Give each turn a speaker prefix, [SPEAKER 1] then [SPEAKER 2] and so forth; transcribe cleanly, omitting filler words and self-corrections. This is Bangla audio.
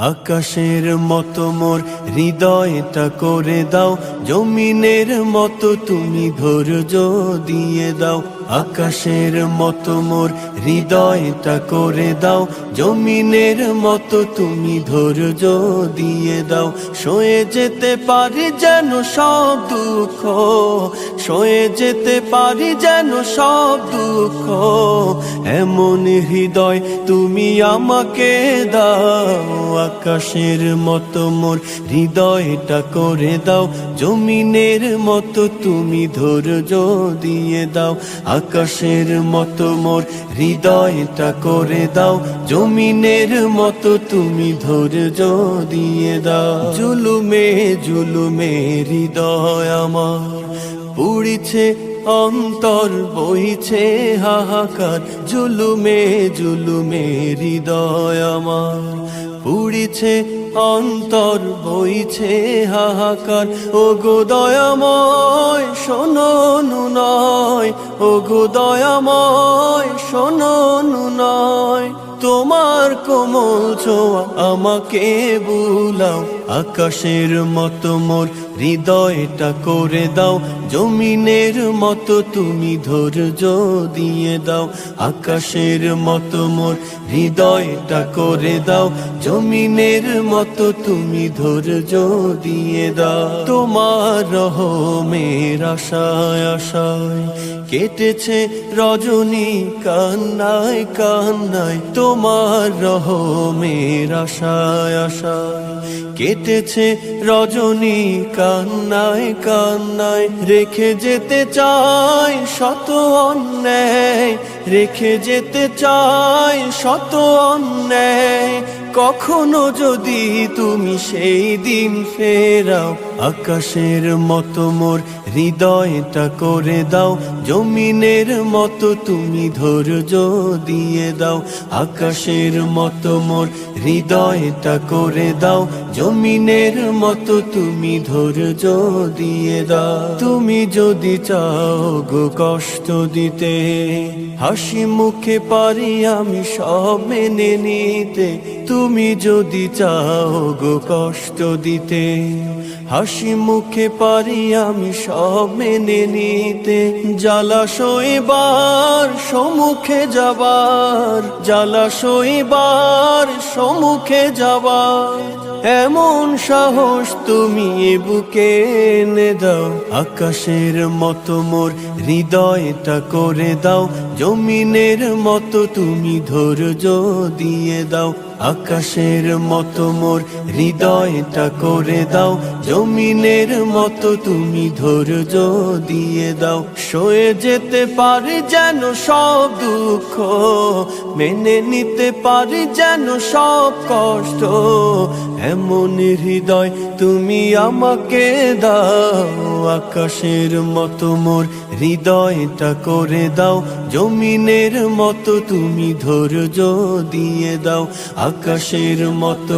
[SPEAKER 1] আকাশের মতো মোর হৃদয়টা করে দাও, জমিনের মতো তুমি ধৈর্য দিয়ে দাও। আকাশের মতো মোর হৃদয়টা করে দাও, জমিনের মতো তুমি ধৈর্য দিয়ে দাও। সয়ে যেতে পারি যেন সব দুঃখ, সয়ে যেতে পারি যেন সব দুঃখ, এমন হৃদয় তুমি আমাকে দাও। আকাশের মতো মোর হৃদয়টা করে দাও, জমিনের মতো তুমি ধৈর্য দিয়ে দাও। আকাশের মতো মোর হৃদয়টা করে দাও, জমিনের মতো তুমি ধৈর্য দিয়ে দাও। জুলুমে জুলুমে হৃদয় আমার পুড়িছে, অন্তর বইছে হাহাকার। জুলুমে জুলুমে হৃদয় আমার পুড়িছে, অন্তর বইছে হাহাকার। ও গো দয়াময় শোনো নয়, ও গো দয়াময় শোনো নয়, তোমার কোমল ছোঁয়া আমাকে বুলাও। আকাশের মতো মোর হৃদয়টা করে দাও, জমিনের মতো তুমি ধৈর্য দিয়ে দাও। আকাশের মতো মোর হৃদয়টা করে দাও, জমিনের মতো তুমি ধৈর্য দিয়ে দাও। তোমার রহমের আশায় আশায় কেটেছে রজনী কান্নায় কান্নায়। তোমার রহমের আশায় আশায় কেটেছে রজনী কান্নায় কান্নায়। রেখে যেতে চাই শত অন্যায়, রেখে যেতে চাই শত অন্যায়, কখনো যদি তুমি সেই দিন ফেরাও। আকাশের মতো মোর হৃদয়টা করে দাও, জমিনের মতো তুমি ধৈর্য দিয়ে দাও। আকাশের মতো মোর হৃদয়টা করে দাও, জমিনের মতো তুমি ধৈর্য দিয়ে দাও। তুমি যদি চাও গো কষ্ট দিতে, হাসি মুখে পারি আমি সব মেনে নিতে। তুমি যদি চাও গো কষ্ট দিতে, হাসি মুখে পারি আমি সব মেনে নিতে। জ্বালা সইবার সম্মুখে যাবার, জ্বালা সইবার সম্মুখে যাবার, এমন সাহস তুমি এ বুকে এনে দাও। আকাশের মতো মোর হৃদয়টা করে দাও, জমিনের মতো তুমি ধৈর্য দিয়ে দাও। আকাশের মতো মোর হৃদয়টা করে দাও, জমিনের মতো তুমি ধৈর্য দিয়ে দাও। সয়ে যেতে পারি যেন সব দুঃখ, মেনে নিতে পারি যেন সব কষ্ট, এমন হৃদয় তুমি আমাকে দাও। আকাশের মতো মোর হৃদয়টা করে দাও, জমিনের মতো তুমি ধৈর্য দিয়ে দাও। আকাশের মতো